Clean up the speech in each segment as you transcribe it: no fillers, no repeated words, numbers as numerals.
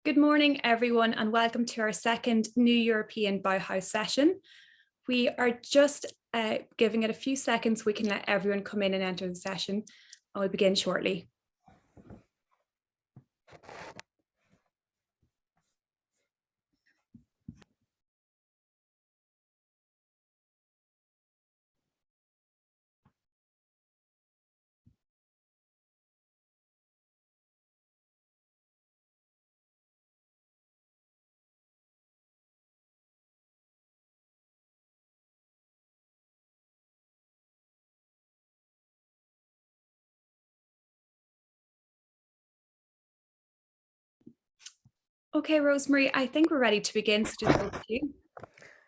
Good morning, everyone, and welcome to our second New European Bauhaus session. We are just giving it a few seconds so we can let everyone come in and enter the session, and we'll begin shortly. Okay, Rosemary, I think we're ready to begin, so just over to you.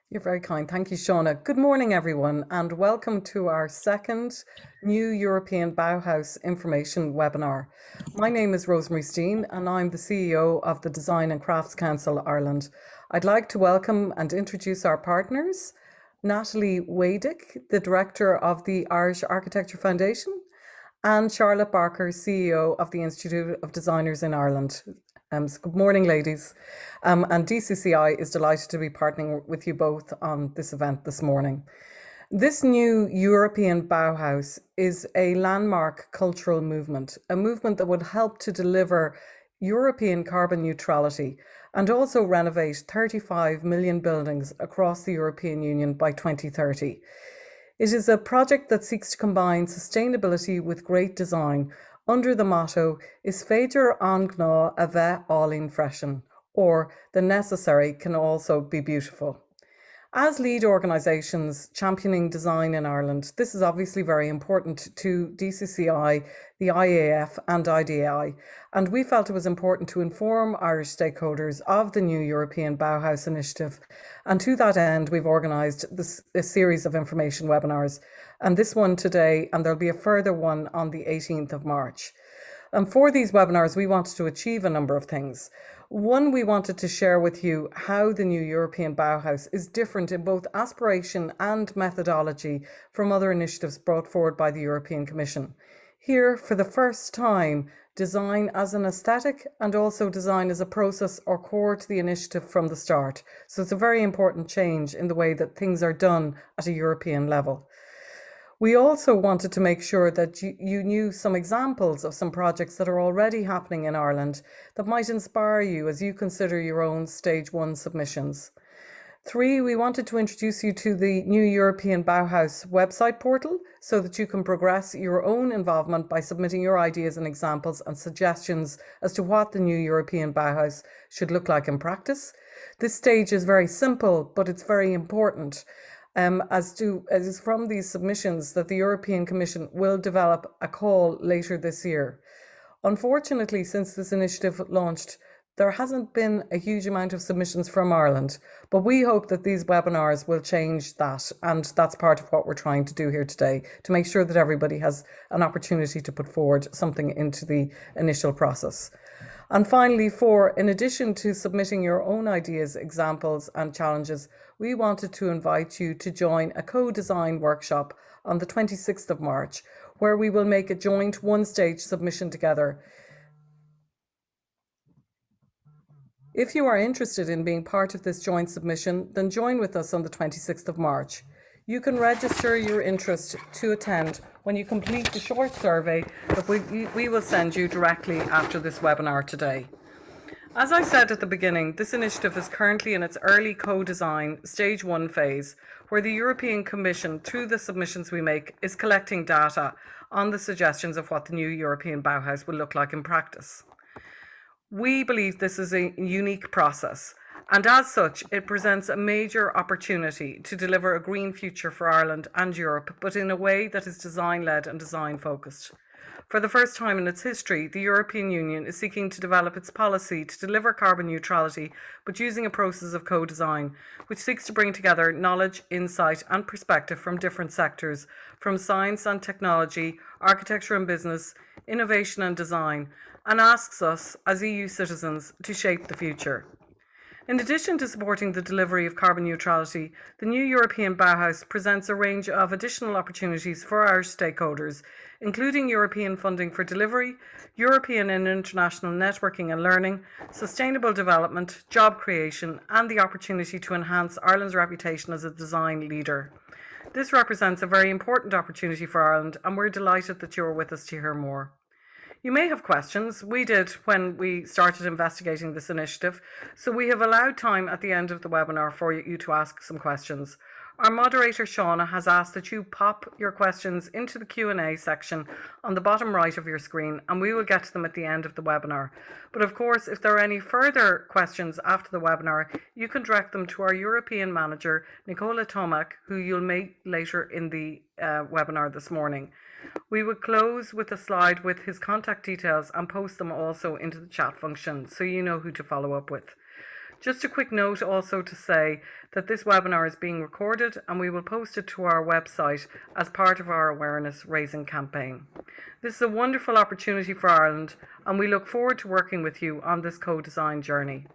You're very kind. Thank you, Shauna. Good morning, everyone, and welcome to our second New European Bauhaus Information webinar. My name is Rosemary Steen, and I'm the CEO of the Design and Crafts Council Ireland. I'd like to welcome and introduce our partners, Natalie Wadick, the Director of the Irish Architecture Foundation, and Charlotte Barker, CEO of the Institute of Designers in Ireland. So good morning, ladies. And DCCI is delighted to be partnering with you both on this event this morning. This new European Bauhaus is a landmark cultural movement, a movement that would help to deliver European carbon neutrality and also renovate 35 million buildings across the European Union by 2030. It is a project that seeks to combine sustainability with great design under the motto Is féidir an gná a bheith áilín freisin, or the necessary can also be beautiful. As lead organisations championing design in Ireland, this is obviously very important to DCCI, the IAF and IDI, and we felt it was important to inform Irish stakeholders of the new European Bauhaus initiative. And to that end, we've organised a series of information webinars, and this one today, and there'll be a further one on the 18th of March. And for these webinars, we wanted to achieve a number of things. One, we wanted to share with you how the new European Bauhaus is different in both aspiration and methodology from other initiatives brought forward by the European Commission. Here, for the first time, design as an aesthetic and also design as a process are core to the initiative from the start. So it's a very important change in the way that things are done at a European level. We also wanted to make sure that you knew some examples of some projects that are already happening in Ireland that might inspire you as you consider your own Stage 1 submissions. 3, we wanted to introduce you to the new European Bauhaus website portal so that you can progress your own involvement by submitting your ideas and examples and suggestions as to what the new European Bauhaus should look like in practice. This stage is very simple, but it's very important. As is from these submissions that the European Commission will develop a call later this year. Unfortunately, since this initiative launched, there hasn't been a huge amount of submissions from Ireland, but we hope that these webinars will change that, and that's part of what we're trying to do here today, to make sure that everybody has an opportunity to put forward something into the initial process. And finally, in addition to submitting your own ideas, examples and challenges, we wanted to invite you to join a co-design workshop on the 26th of March, where we will make a joint one-stage submission together. If you are interested in being part of this joint submission, then join with us on the 26th of March. You can register your interest to attend when you complete the short survey that we will send you directly after this webinar today. As I said at the beginning, this initiative is currently in its early co-design Stage 1 phase, where the European Commission, through the submissions we make, is collecting data on the suggestions of what the new European Bauhaus will look like in practice. We believe this is a unique process, and as such, it presents a major opportunity to deliver a green future for Ireland and Europe, but in a way that is design-led and design-focused. For the first time in its history, the European Union is seeking to develop its policy to deliver carbon neutrality, but using a process of co-design, which seeks to bring together knowledge, insight, and perspective from different sectors, from science and technology, architecture and business, innovation and design, and asks us, as EU citizens, to shape the future. In addition to supporting the delivery of carbon neutrality, the new European Bauhaus presents a range of additional opportunities for Irish stakeholders, including European funding for delivery, European and international networking and learning, sustainable development, job creation, and the opportunity to enhance Ireland's reputation as a design leader. This represents a very important opportunity for Ireland, and we're delighted that you are with us to hear more. You may have questions. We did when we started investigating this initiative, so we have allowed time at the end of the webinar for you to ask some questions. Our moderator, Shauna, has asked that you pop your questions into the Q&A section on the bottom right of your screen, and we will get to them at the end of the webinar. But of course, if there are any further questions after the webinar, you can direct them to our European manager, Nicola Tomac, who you'll meet later in the webinar this morning. We will close with a slide with his contact details and post them also into the chat function so you know who to follow up with. Just a quick note also to say that this webinar is being recorded and we will post it to our website as part of our awareness raising campaign. This is a wonderful opportunity for Ireland and we look forward to working with you on this co-design journey.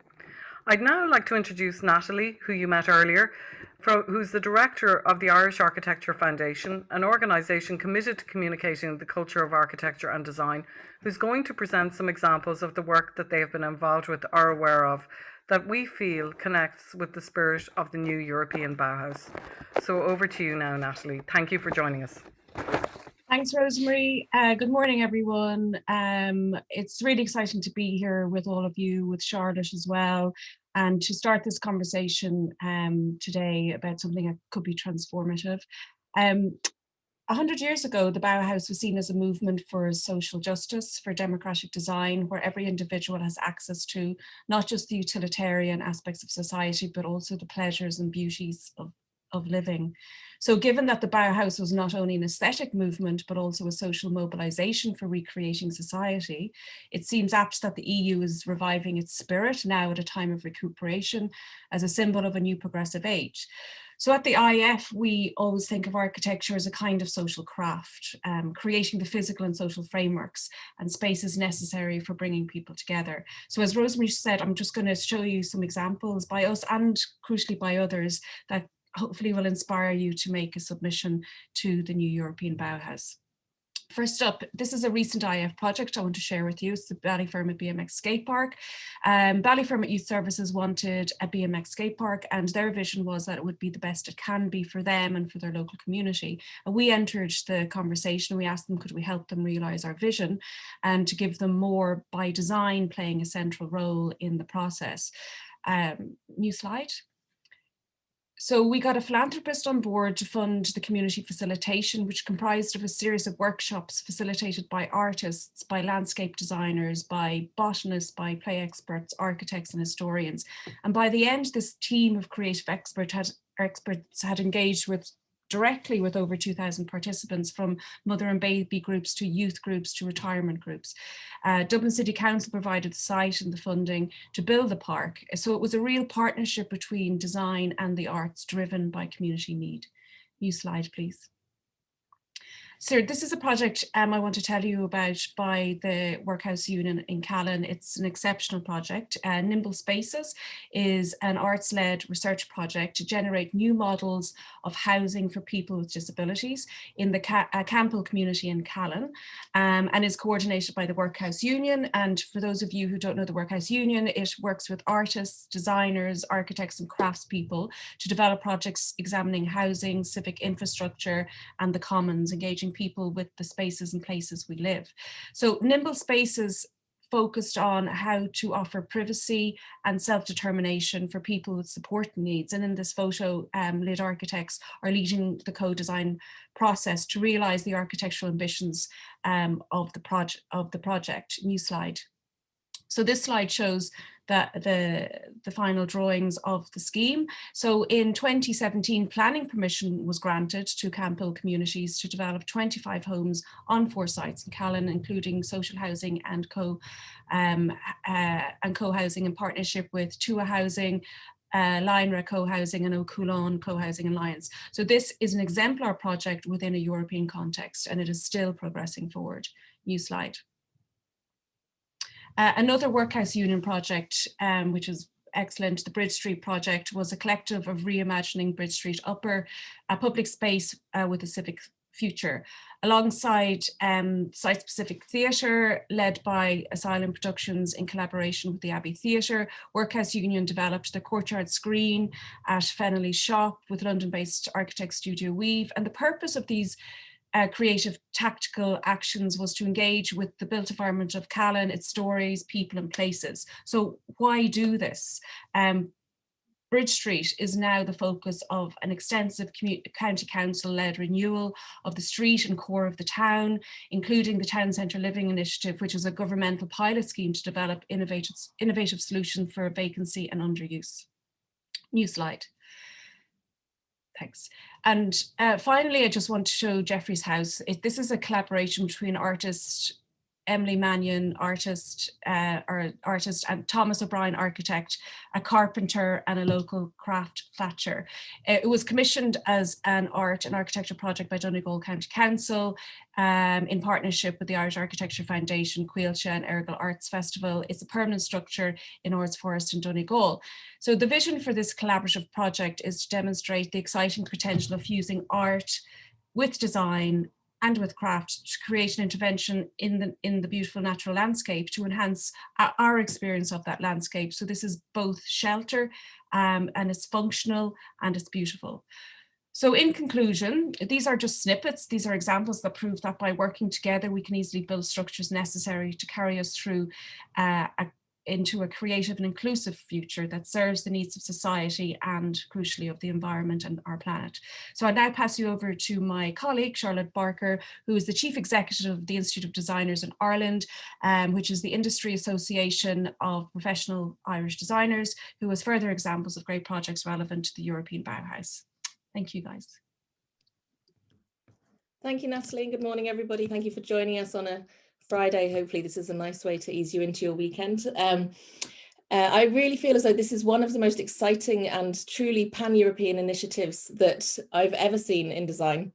I'd now like to introduce Natalie, who you met earlier, who's the director of the Irish Architecture Foundation, an organisation committed to communicating the culture of architecture and design, who's going to present some examples of the work that they have been involved with or aware of that we feel connects with the spirit of the new European Bauhaus. So over to you now, Natalie. Thank you for joining us. Thanks, Rosemary. Good morning, everyone. It's really exciting to be here with all of you, with Charlotte as well, and to start this conversation today about something that could be transformative. 100 years ago, the Bauhaus was seen as a movement for social justice, for democratic design, where every individual has access to not just the utilitarian aspects of society, but also the pleasures and beauties of living. So given that the Bauhaus was not only an aesthetic movement, but also a social mobilization for recreating society, it seems apt that the EU is reviving its spirit now at a time of recuperation as a symbol of a new progressive age. So at the IF, we always think of architecture as a kind of social craft, creating the physical and social frameworks and spaces necessary for bringing people together. So as Rosemary said, I'm just going to show you some examples by us and crucially by others that hopefully will inspire you to make a submission to the new European Bauhaus. First up, this is a recent IF project I want to share with you. It's the Ballyfermot BMX skate park. Ballyfermot Youth Services wanted a BMX skate park and their vision was that it would be the best it can be for them and for their local community. And we entered the conversation. We asked them, could we help them realise our vision and to give them more by design playing a central role in the process. New slide. So we got a philanthropist on board to fund the community facilitation, which comprised of a series of workshops facilitated by artists, by landscape designers, by botanists, by play experts, architects and historians. And by the end, this team of creative experts had engaged directly with over 2,000 participants, from mother and baby groups to youth groups to retirement groups. Dublin City Council provided the site and the funding to build the park. So it was a real partnership between design and the arts driven by community need. New slide, please. So this is a project I want to tell you about by the Workhouse Union in Callan. It's an exceptional project. Nimble Spaces is an arts-led research project to generate new models of housing for people with disabilities in the Campbell community in Callan, and is coordinated by the Workhouse Union. And for those of you who don't know the Workhouse Union, it works with artists, designers, architects and craftspeople to develop projects examining housing, civic infrastructure and the commons, engaging people with the spaces and places we live. So Nimble Spaces focused on how to offer privacy and self-determination for people with support needs. And in this photo, Lid Architects are leading the co-design process to realise the architectural ambitions of the project. New slide. So this slide shows that the final drawings of the scheme. So in 2017, planning permission was granted to Campbell communities to develop 25 homes on 4 sites in Callan, including social housing and co-housing in partnership with Tua Housing, Lionra Co-Housing and O'Coulon Co-Housing Alliance. So this is an exemplar project within a European context and it is still progressing forward. New slide. Another Workhouse Union project, which is excellent. The Bridge Street project was a collective of reimagining Bridge Street Upper, a public space with a civic future, alongside site-specific theatre led by Asylum Productions in collaboration with the Abbey Theatre. Workhouse Union developed the courtyard screen at Fennelly Shop with London-based architect Studio Weave. And the purpose of these creative tactical actions was to engage with the built environment of Callan, its stories, people and places. So why do this? Bridge Street is now the focus of an extensive county council-led renewal of the street and core of the town, including the Town Centre Living Initiative, which is a governmental pilot scheme to develop innovative solutions for vacancy and underuse. New slide. Thanks. And finally, I just want to show Jeffrey's house. This is a collaboration between artist Emily Mannion, artist, and Thomas O'Brien, architect, a carpenter and a local craft thatcher. It was commissioned as an art and architecture project by Donegal County Council in partnership with the Irish Architecture Foundation, Cuilcha and Ergal Arts Festival. It's a permanent structure in Ords Forest in Donegal. So the vision for this collaborative project is to demonstrate the exciting potential of fusing art with design and with craft to create an intervention in the beautiful natural landscape to enhance our experience of that landscape. So this is both shelter and it's functional and it's beautiful. So in conclusion, these are just snippets. These are examples that prove that by working together, we can easily build structures necessary to carry us through into a creative and inclusive future that serves the needs of society and crucially of the environment and our planet. So I now pass you over to my colleague, Charlotte Barker, who is the Chief Executive of the Institute of Designers in Ireland, which is the industry association of professional Irish designers, who has further examples of great projects relevant to the European Bauhaus. Thank you, guys. Thank you, Natalie, and good morning, everybody. Thank you for joining us on a Friday. Hopefully this is a nice way to ease you into your weekend. I really feel as though this is one of the most exciting and truly pan-European initiatives that I've ever seen in design.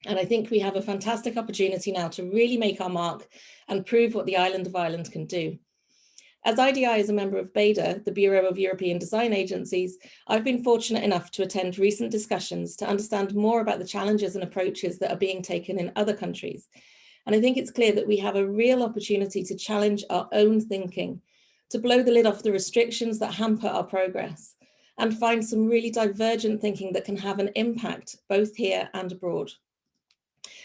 And I think we have a fantastic opportunity now to really make our mark and prove what the island of Ireland can do. As IDI is a member of BEDA, the Bureau of European Design Agencies, I've been fortunate enough to attend recent discussions to understand more about the challenges and approaches that are being taken in other countries. And I think it's clear that we have a real opportunity to challenge our own thinking, to blow the lid off the restrictions that hamper our progress, and find some really divergent thinking that can have an impact both here and abroad.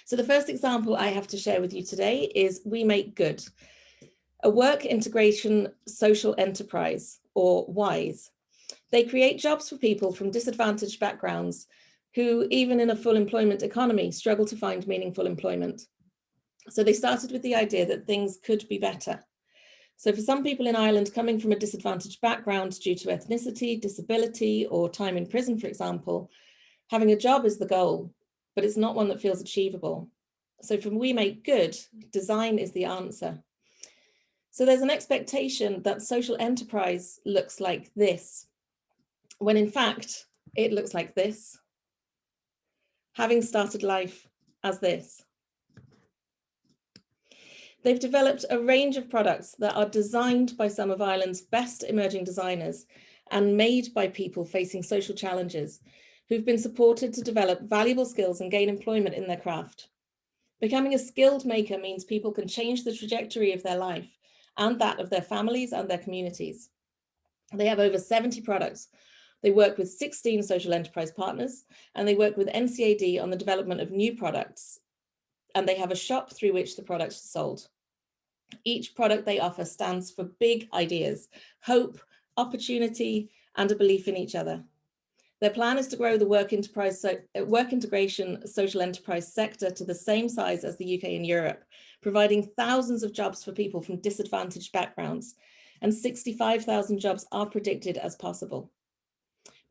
So the first example I have to share with you today is We Make Good, a work integration social enterprise, or WISE. They create jobs for people from disadvantaged backgrounds who, even in a full employment economy, struggle to find meaningful employment. So they started with the idea that things could be better. So for some people in Ireland coming from a disadvantaged background due to ethnicity, disability, or time in prison, for example, having a job is the goal, but it's not one that feels achievable. So from We Make Good, design is the answer. So there's an expectation that social enterprise looks like this, when in fact, it looks like this. Having started life as this. They've developed a range of products that are designed by some of Ireland's best emerging designers and made by people facing social challenges who've been supported to develop valuable skills and gain employment in their craft. Becoming a skilled maker means people can change the trajectory of their life and that of their families and their communities. They have over 70 products. They work with 16 social enterprise partners, and they work with NCAD on the development of new products. And they have a shop through which the products are sold. Each product they offer stands for big ideas, hope, opportunity, and a belief in each other. Their plan is to grow the work integration social enterprise sector to the same size as the UK and Europe, providing thousands of jobs for people from disadvantaged backgrounds, and 65,000 jobs are predicted as possible.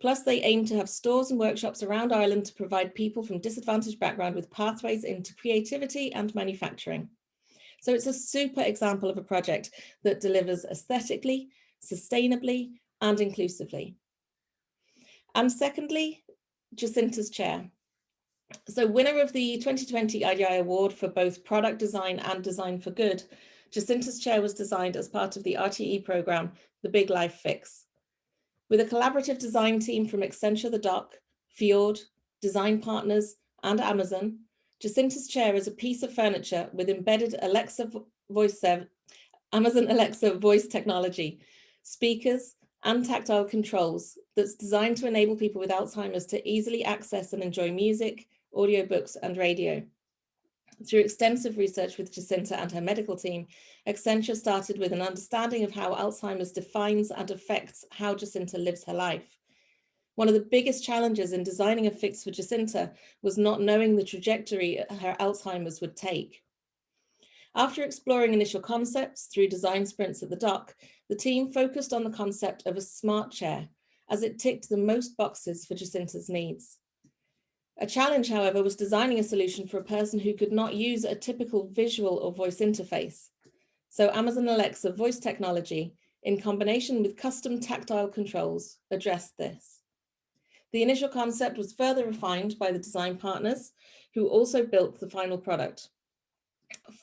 Plus, they aim to have stores and workshops around Ireland to provide people from disadvantaged background with pathways into creativity and manufacturing. So it's a super example of a project that delivers aesthetically, sustainably, and inclusively. And secondly, Jacinta's chair. So winner of the 2020 IDI Award for both product design and design for good, Jacinta's chair was designed as part of the RTE programme, The Big Life Fix. With a collaborative design team from Accenture, the Dock, Fjord, design partners, and Amazon, Jacinta's chair is a piece of furniture with embedded Amazon Alexa voice technology, speakers, and tactile controls that's designed to enable people with Alzheimer's to easily access and enjoy music, audiobooks, and radio. Through extensive research with Jacinta and her medical team, Accenture started with an understanding of how Alzheimer's defines and affects how Jacinta lives her life. One of the biggest challenges in designing a fix for Jacinta was not knowing the trajectory her Alzheimer's would take. After exploring initial concepts through design sprints at the Dock, the team focused on the concept of a smart chair, as it ticked the most boxes for Jacinta's needs. A challenge, however, was designing a solution for a person who could not use a typical visual or voice interface. So Amazon Alexa voice technology, in combination with custom tactile controls, addressed this. The initial concept was further refined by the design partners, who also built the final product.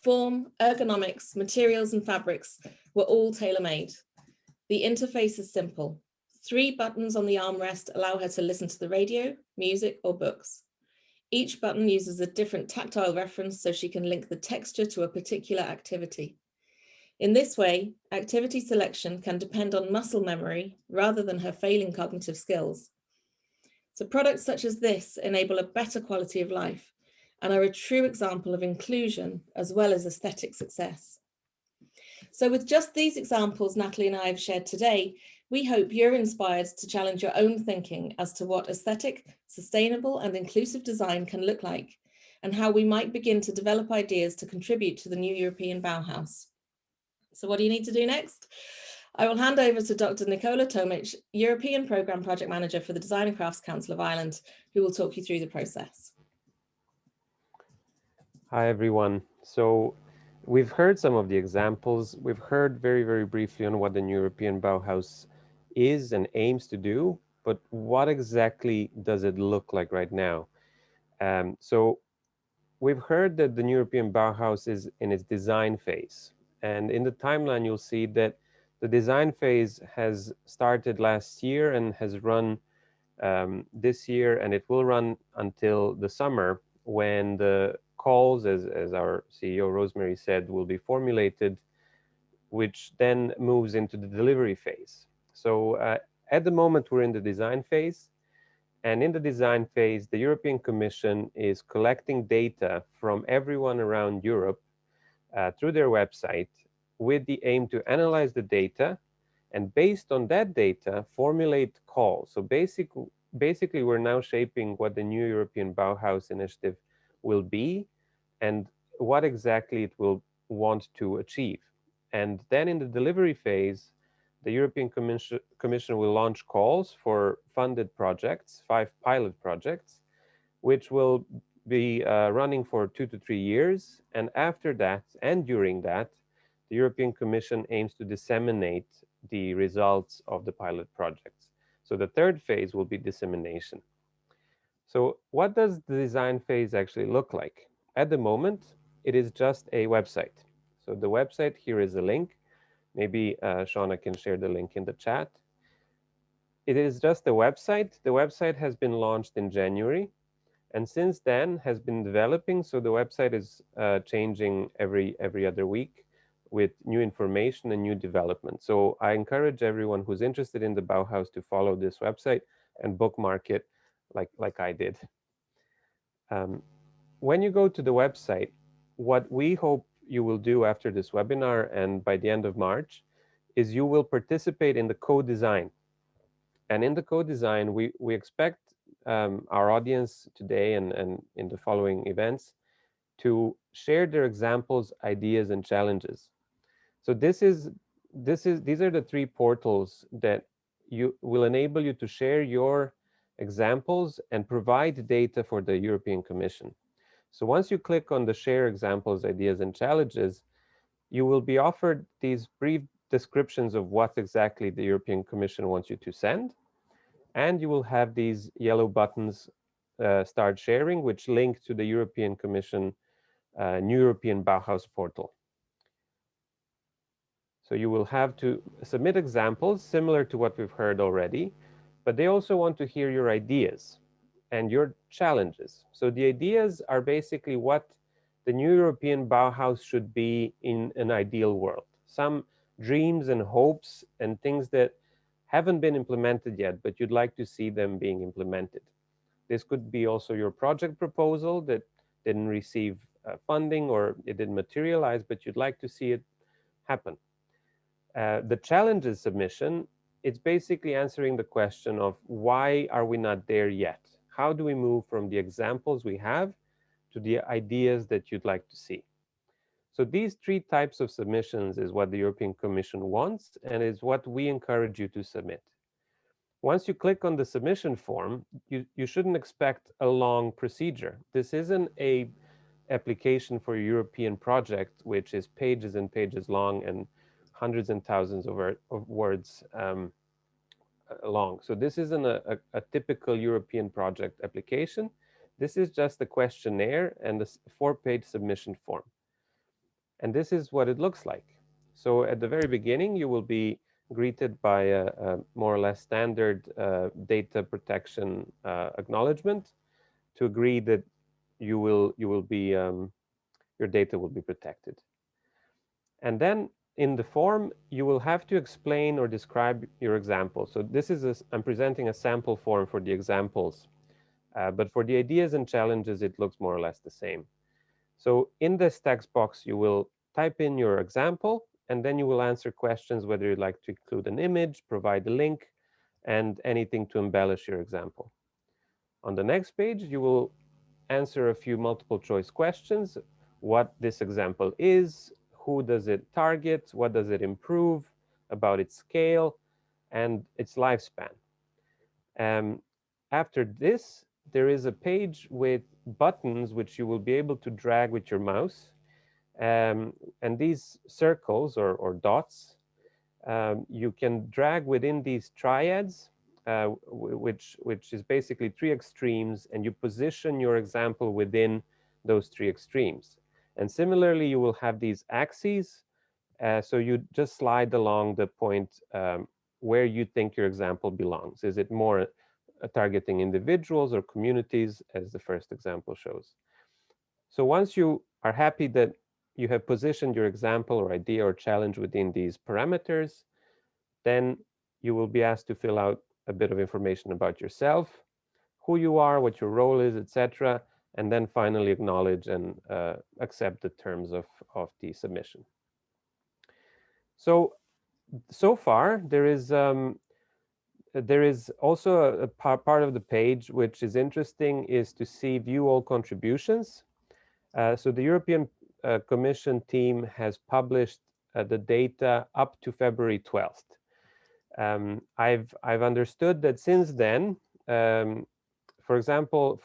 Form, ergonomics, materials, and fabrics were all tailor-made. The interface is simple. 3 buttons on the armrest allow her to listen to the radio, music, or books. Each button uses a different tactile reference so she can link the texture to a particular activity. In this way, activity selection can depend on muscle memory rather than her failing cognitive skills. So products such as this enable a better quality of life and are a true example of inclusion as well as aesthetic success. So with just these examples Natalie and I have shared today, we hope you're inspired to challenge your own thinking as to what aesthetic, sustainable, and inclusive design can look like, and how we might begin to develop ideas to contribute to the new European Bauhaus. So what do you need to do next? I will hand over to Dr. Nicola Tomic, European Programme Project Manager for the Design and Crafts Council of Ireland, who will talk you through the process. Hi, everyone. So we've heard some of the examples. We've heard very, very briefly on what the new European Bauhaus is and aims to do, but what exactly does it look like right now? So we've heard that the new European Bauhaus is in its design phase. And in the timeline, you'll see that the design phase has started last year and has run this year, and it will run until the summer, when the calls, as our CEO Rosemary said, will be formulated, which then moves into the delivery phase. So at the moment, we're in the design phase. And in the design phase, the European Commission is collecting data from everyone around Europe through their website, with the aim to analyze the data and, based on that data, formulate calls. So basically, we're now shaping what the new European Bauhaus initiative will be and what exactly it will want to achieve. And then in the delivery phase, the European Commission will launch calls for funded projects, 5 pilot projects, which will be running for 2 to 3 years. And after that, and during that, the European Commission aims to disseminate the results of the pilot projects. So the third phase will be dissemination. So what does the design phase actually look like? At the moment, it is just a website. So the website, here is a link. Maybe Shauna can share the link in the chat. It is just a website. The website has been launched in January, and since then has been developing. So the website is changing every other week with new information and new development. So I encourage everyone who's interested in the Bauhaus to follow this website and bookmark it like I did. When you go to the website, what we hope you will do after this webinar and by the end of March is you will participate in the co-design. And in the co-design, we expect our audience today and in the following events to share their examples, ideas, and challenges. So these are the 3 portals that will enable you to share your examples and provide data for the European Commission. So once you click on the share examples, ideas, and challenges, you will be offered these brief descriptions of what exactly the European Commission wants you to send. And you will have these yellow buttons, start sharing, which link to the European Commission New European Bauhaus portal. So you will have to submit examples similar to what we've heard already, but they also want to hear your ideas and your challenges. So the ideas are basically what the new European Bauhaus should be in an ideal world. Some dreams and hopes and things that haven't been implemented yet, but you'd like to see them being implemented. This could be also your project proposal that didn't receive funding or it didn't materialize, but you'd like to see it happen. The challenges submission, it's basically answering the question of why are we not there yet? How do we move from the examples we have to the ideas that you'd like to see? So these three types of submissions is what the European Commission wants and is what we encourage you to submit. Once you click on the submission form, you shouldn't expect a long procedure. This isn't a application for a European project, which is pages and pages long and hundreds and thousands of words long. So this isn't a typical European project application. This is just a questionnaire and a 4-page submission form. And this is what it looks like. So at the very beginning, you will be greeted by a more or less standard data protection acknowledgement to agree that your data will be protected. And then in the form, you will have to explain or describe your example. So this is I'm presenting a sample form for the examples, but for the ideas and challenges, it looks more or less the same. So in this text box, you will type in your example, and then you will answer questions whether you'd like to include an image, provide a link, and anything to embellish your example. On the next page, you will answer a few multiple choice questions, what this example is, who does it target, what does it improve, about its scale, and its lifespan. After this, there is a page with buttons which you will be able to drag with your mouse. And these circles or dots, you can drag within these triads, which is basically 3 extremes, and you position your example within those 3 extremes. And similarly, you will have these axes. So you just slide along the point where you think your example belongs. Is it more targeting individuals or communities, as the first example shows? So once you are happy that you have positioned your example or idea or challenge within these parameters, then you will be asked to fill out a bit of information about yourself, who you are, what your role is, etc., and then finally acknowledge and accept the terms of the submission. So far, there is also a part of the page which is interesting, is to see view all contributions. So the European Commission team has published the data up to February 12th. I've understood that since then, for example,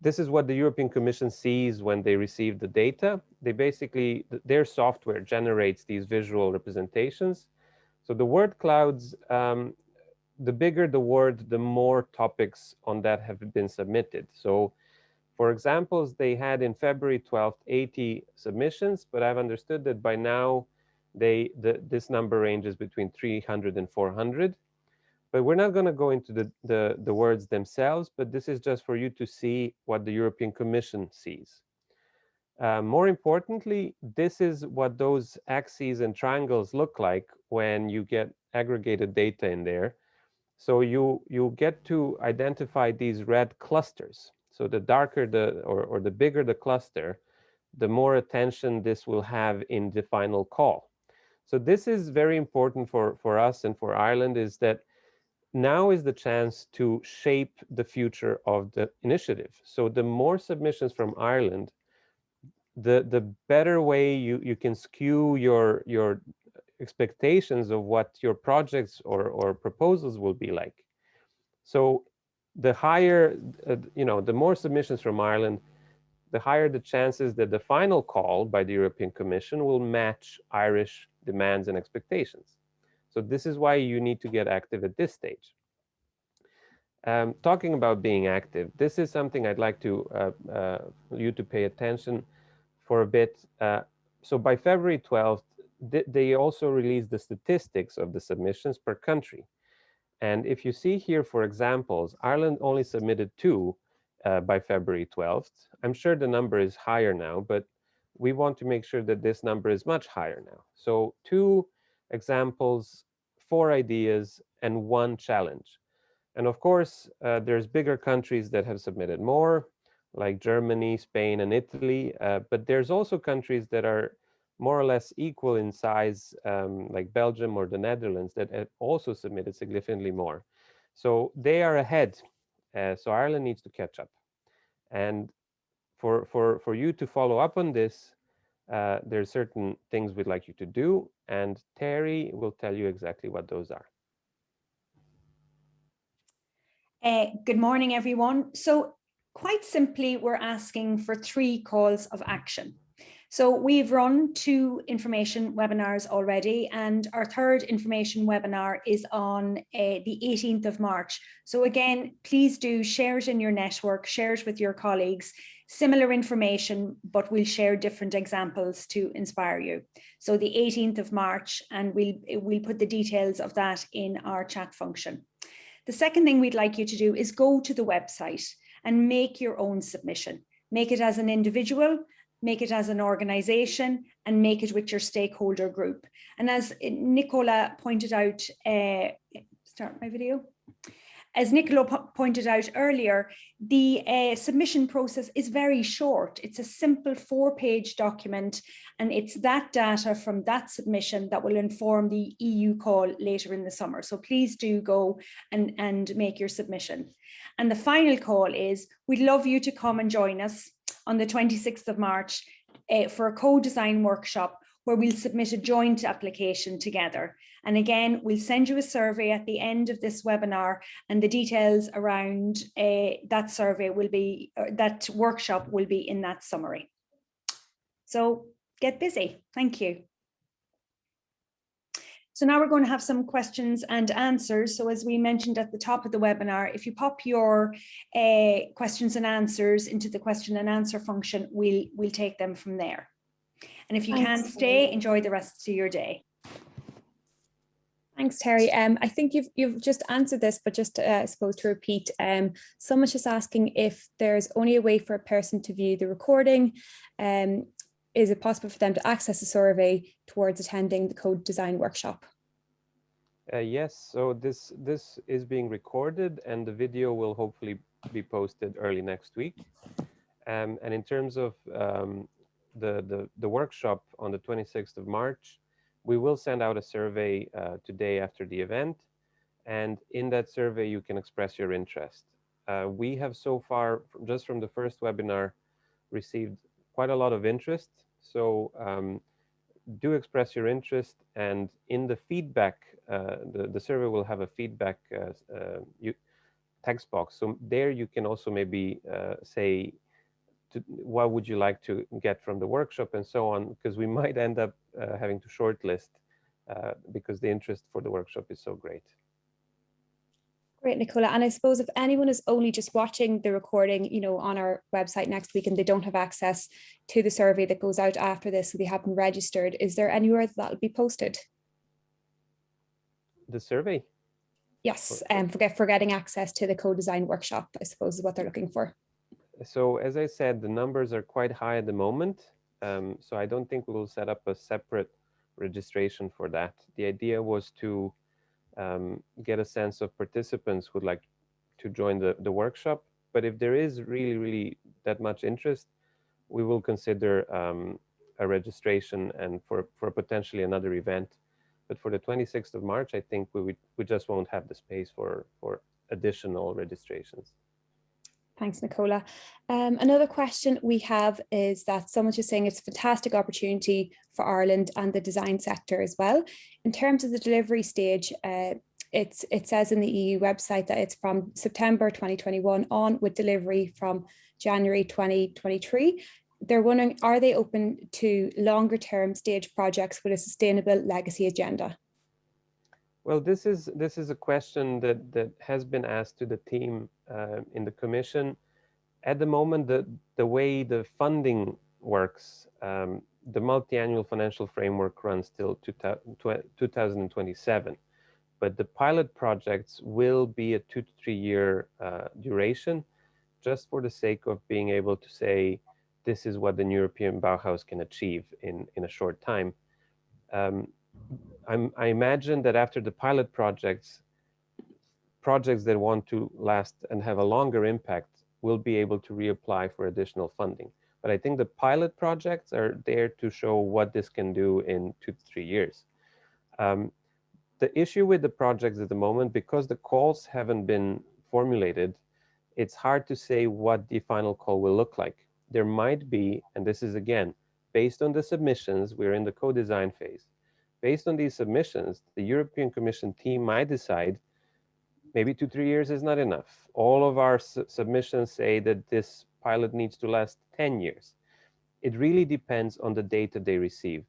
this is what the European Commission sees when they receive the data. They basically, their software generates these visual representations. So the word clouds, the bigger the word, the more topics on that have been submitted. So for examples, they had in February 12th, 80 submissions, but I've understood that by now, this number ranges between 300 and 400. But we're not going to go into the words themselves, but this is just for you to see what the European Commission sees. More importantly, this is what those axes and triangles look like when you get aggregated data in there. So you get to identify these red clusters. So the darker or the bigger the cluster, the more attention this will have in the final call. So this is very important for us and for Ireland, is that now is the chance to shape the future of the initiative. So the more submissions from Ireland, the better way you can skew your expectations of what your projects or proposals will be like. So the higher, the more submissions from Ireland, the higher the chances that the final call by the European Commission will match Irish demands and expectations. So this is why you need to get active at this stage. Talking about being active, this is something I'd like you to pay attention for a bit. So by February 12th, they also released the statistics of the submissions per country. And if you see here, for examples, Ireland only submitted 2 by February 12th. I'm sure the number is higher now, but we want to make sure that this number is much higher now. So 2 examples, 4 ideas, and 1 challenge. And of course, there's bigger countries that have submitted more, like Germany, Spain, and Italy. But there's also countries that are more or less equal in size, like Belgium or the Netherlands, that have also submitted significantly more. So they are ahead. So Ireland needs to catch up. And for you to follow up on this, there's certain things we'd like you to do, and Terry will tell you exactly what those are. Good morning, everyone. So quite simply, we're asking for 3 calls of action. So we've run 2 information webinars already, and our 3rd information webinar is on the 18th of March. So again, please do share it in your network, share it with your colleagues, similar information, but we'll share different examples to inspire you. So the 18th of March, and we'll put the details of that in our chat function. The second thing we'd like you to do is go to the website and make your own submission. Make it as an individual, make it as an organization, and make it with your stakeholder group. And as Nicola pointed out, start my video. As Nicola pointed out earlier, the submission process is very short. It's a simple 4-page document, and it's that data from that submission that will inform the EU call later in the summer. So please do go and make your submission. And the final call is, we'd love you to come and join us on the 26th of March for a co-design workshop where we'll submit a joint application together. And again, we'll send you a survey at the end of this webinar, and the details around that survey will be, that workshop will be in that summary. So get busy. Thank you. So now we're going to have some questions and answers. So as we mentioned at the top of the webinar, if you pop your questions and answers into the question and answer function, we'll take them from there. And if you can't stay, enjoy the rest of your day. Thanks, Terry. I think you've just answered this, but just I suppose to repeat, someone's just asking if there's only a way for a person to view the recording. Is it possible for them to access a survey towards attending the code design workshop? Yes, so this is being recorded, and the video will hopefully be posted early next week. And in terms of the workshop on the 26th of March, we will send out a survey today after the event. And in that survey, you can express your interest. We have so far, just from the first webinar, received quite a lot of interest. So do express your interest, and in the feedback, the survey will have a feedback text box. So there you can also maybe say, what would you like to get from the workshop and so on, because we might end up having to shortlist because the interest for the workshop is so great. Great, Nicola. And I suppose if anyone is only just watching the recording, you know, on our website next week, and they don't have access to the survey that goes out after this, so they haven't registered, is there anywhere that will be posted? The survey? Yes, for getting access to the co-design workshop, I suppose is what they're looking for. So as I said, the numbers are quite high at the moment. So I don't think we will set up a separate registration for that. The idea was to get a sense of participants who'd like to join the workshop. But if there is really that much interest, we will consider a registration and for potentially another event. But for the 26th of March, I think we just won't have the space for additional registrations. Thanks, Nicola. Another question we have is that someone's just saying it's a fantastic opportunity for Ireland and the design sector as well. In terms of the delivery stage, it says in the EU website that it's from September 2021 on, with delivery from January 2023. They're wondering, are they open to longer term stage projects with a sustainable legacy agenda? Well, this is a question that has been asked to the team in the Commission. At the moment, the way the funding works, the multi-annual financial framework runs till 2027, but the pilot projects will be a 2 to 3 year duration, just for the sake of being able to say, this is what the European Bauhaus can achieve in a short time. I imagine that after the pilot projects that want to last and have a longer impact will be able to reapply for additional funding. But I think the pilot projects are there to show what this can do in 2 to 3 years. The issue with the projects at the moment, because the calls haven't been formulated, it's hard to say what the final call will look like. There might be, and this is again, based on the submissions, we're in the co-design phase. Based on these submissions, the European Commission team might decide maybe 2 to 3 years is not enough. All of our submissions say that this pilot needs to last 10 years. It really depends on the data they receive.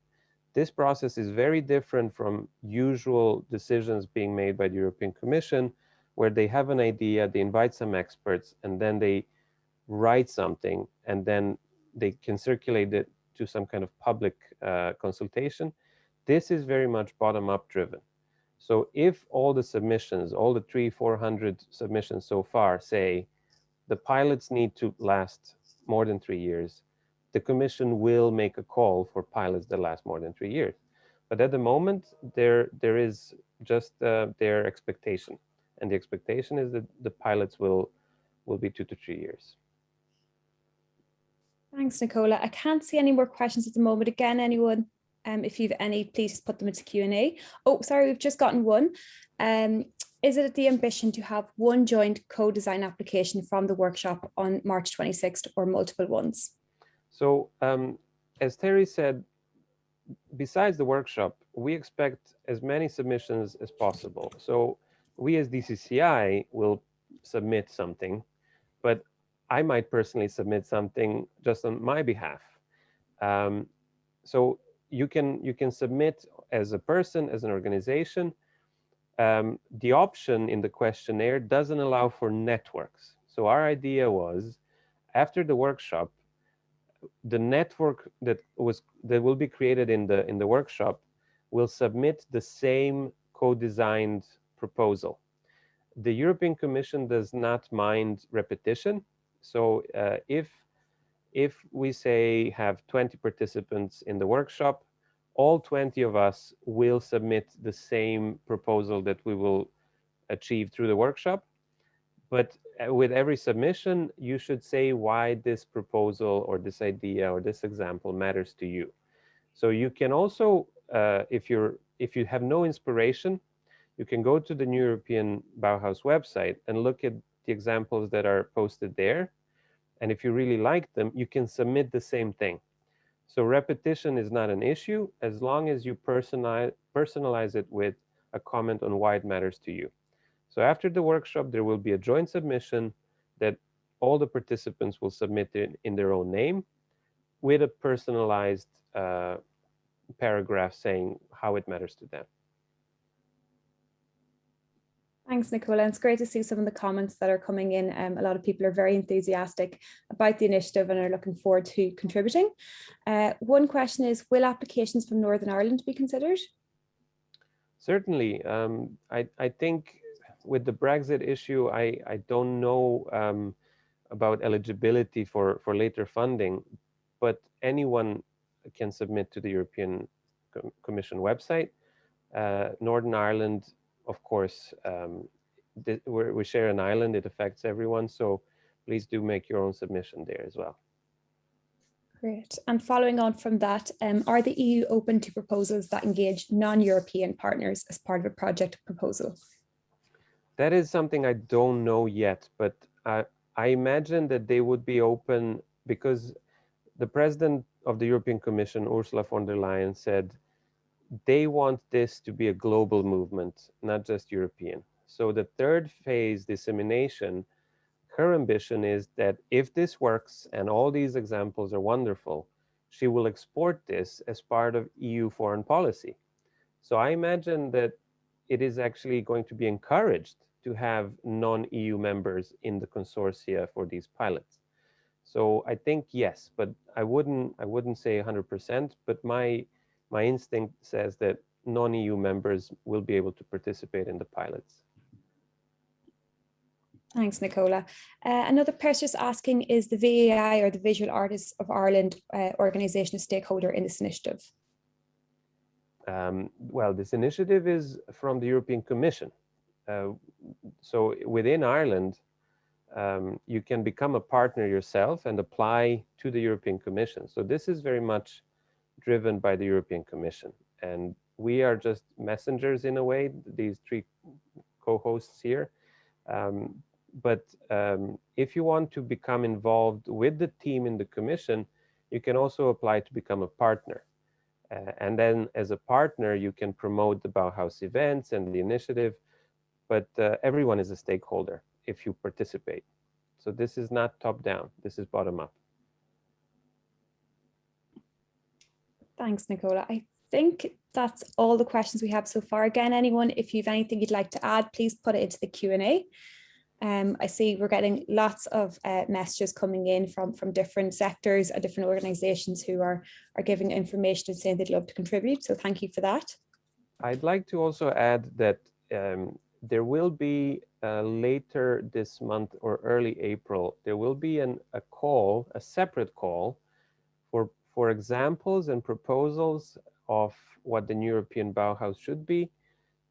This process is very different from usual decisions being made by the European Commission, where they have an idea, they invite some experts, and then they write something, and then they can circulate it to some kind of public consultation. This is very much bottom-up driven. So if all the submissions, all the 300-400 submissions so far say the pilots need to last more than 3 years, the Commission will make a call for pilots that last more than 3 years. But at the moment, there is just their expectation. And the expectation is that the pilots will be 2 to 3 years. Thanks, Nicola. I can't see any more questions at the moment. Again, anyone, if you've any, please just put them into Q&A. Oh, sorry, we've just gotten one. Is it the ambition to have one joint co-design application from the workshop on March 26th or multiple ones? So as Terry said, besides the workshop, we expect as many submissions as possible. So we as DCCI will submit something, but I might personally submit something just on my behalf. So you can submit as a person, as an organization. The option in the questionnaire doesn't allow for networks. So our idea was, after the workshop, the network that will be created in the workshop will submit the same co-designed proposal. The European Commission does not mind repetition. So if we say have 20 participants in the workshop, all 20 of us will submit the same proposal that we will achieve through the workshop. But with every submission, you should say why this proposal or this idea or this example matters to you. So you can also, if you have no inspiration, you can go to the New European Bauhaus website and look at the examples that are posted there. And if you really like them, you can submit the same thing. So repetition is not an issue as long as you personalize it with a comment on why it matters to you. So after the workshop, there will be a joint submission that all the participants will submit in their own name with a personalized paragraph saying how it matters to them. Thanks, Nicola. It's great to see some of the comments that are coming in. A lot of people are very enthusiastic about the initiative and are looking forward to contributing. One question is, will applications from Northern Ireland be considered? Certainly. I think with the Brexit issue, I don't know about eligibility for later funding, but anyone can submit to the European Commission website. Northern Ireland, of course, we share an island, it affects everyone, so please do make your own submission there as well. Great. And following on from that, are the EU open to proposals that engage non-European partners as part of a project proposal? That is something I don't know yet, but I imagine that they would be open because the President of the European Commission, Ursula von der Leyen, said they want this to be a global movement, not just European. So the third phase, dissemination, her ambition is that if this works and all these examples are wonderful, she will export this as part of EU foreign policy. So I imagine that it is actually going to be encouraged to have non-EU members in the consortia for these pilots. So I think yes, but I wouldn't say 100%, but my instinct says that non-EU members will be able to participate in the pilots. Thanks, Nicola. Another person just asking, is the VAI, or the Visual Artists of Ireland organisation, a stakeholder in this initiative? Well, this initiative is from the European Commission. So within Ireland, you can become a partner yourself and apply to the European Commission. So this is very much driven by the European Commission. And we are just messengers in a way, these three co-hosts here. But if you want to become involved with the team in the Commission, you can also apply to become a partner. And then as a partner, you can promote the Bauhaus events and the initiative, but everyone is a stakeholder if you participate. So this is not top down, this is bottom up. Thanks, Nicola. I think that's all the questions we have so far. Again, anyone, if you have anything you'd like to add, please put it into the Q&A. I see we're getting lots of messages coming in from different sectors and different organizations who are giving information and saying they'd love to contribute. So thank you for that. I'd like to also add that there will be later this month or early April, there will be a separate call for examples and proposals of what the European Bauhaus should be,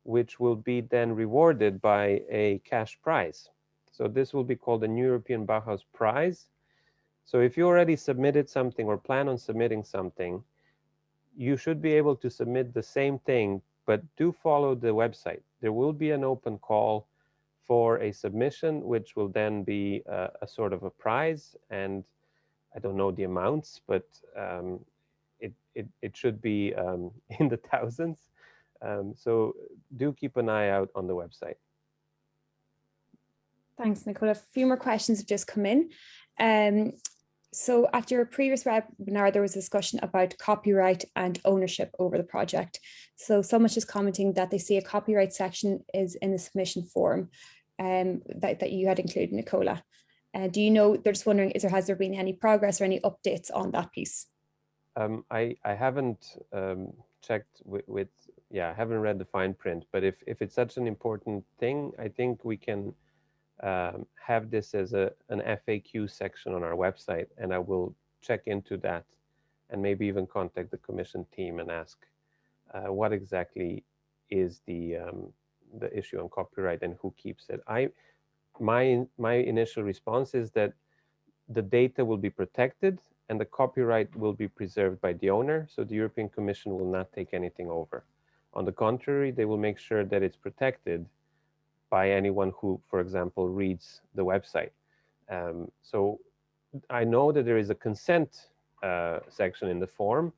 which will be then rewarded by a cash prize. So this will be called the European Bauhaus Prize. So if you already submitted something or plan on submitting something, you should be able to submit the same thing, but do follow the website. There will be an open call for a submission, which will then be a sort of a prize. And I don't know the amounts, but it should be in the thousands. So do keep an eye out on the website. Thanks, Nicola. A few more questions have just come in. So at your previous webinar, there was a discussion about copyright and ownership over the project. So someone's just commenting that they see a copyright section is in the submission form that you had included, Nicola. Do you know, they're just wondering, has there been any progress or any updates on that piece? I haven't checked I haven't read the fine print, but if it's such an important thing, I think we can have this as an FAQ section on our website, and I will check into that and maybe even contact the Commission team and ask what exactly is the issue on copyright and who keeps it. My initial response is that the data will be protected and the copyright will be preserved by the owner, so the European Commission will not take anything over. On the contrary, they will make sure that it's protected by anyone who, for example, reads the website. So I know that there is a consent section in the form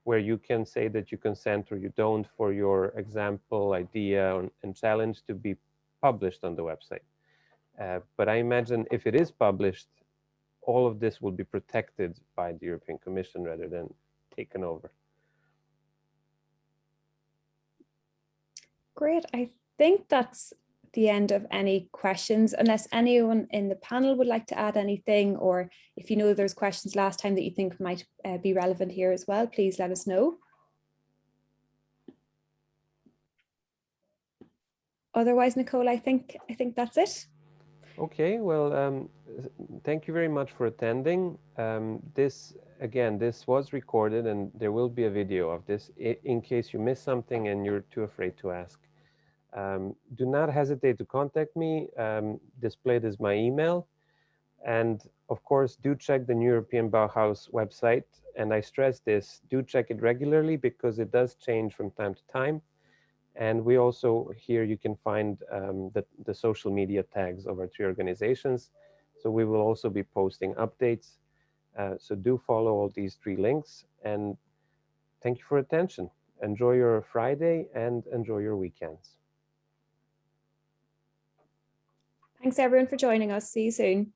where you can say that you consent or you don't for your example, idea, and challenge to be published on the website. But I imagine if it is published, all of this will be protected by the European Commission rather than taken over. Great. I think that's the end of any questions, unless anyone in the panel would like to add anything, or if you know there's questions last time that you think might be relevant here as well, please let us know. Otherwise, Nicola, I think that's it. Okay, well, thank you very much for attending. This was recorded and there will be a video of this in case you miss something and you're too afraid to ask. Do not hesitate to contact me. Displayed is my email. And of course, do check the European Bauhaus website. And I stress this, do check it regularly because it does change from time to time. And we also, here you can find the social media tags of our three organizations. So we will also be posting updates. So do follow all these three links. And thank you for attention. Enjoy your Friday and enjoy your weekends. Thanks everyone for joining us. See you soon.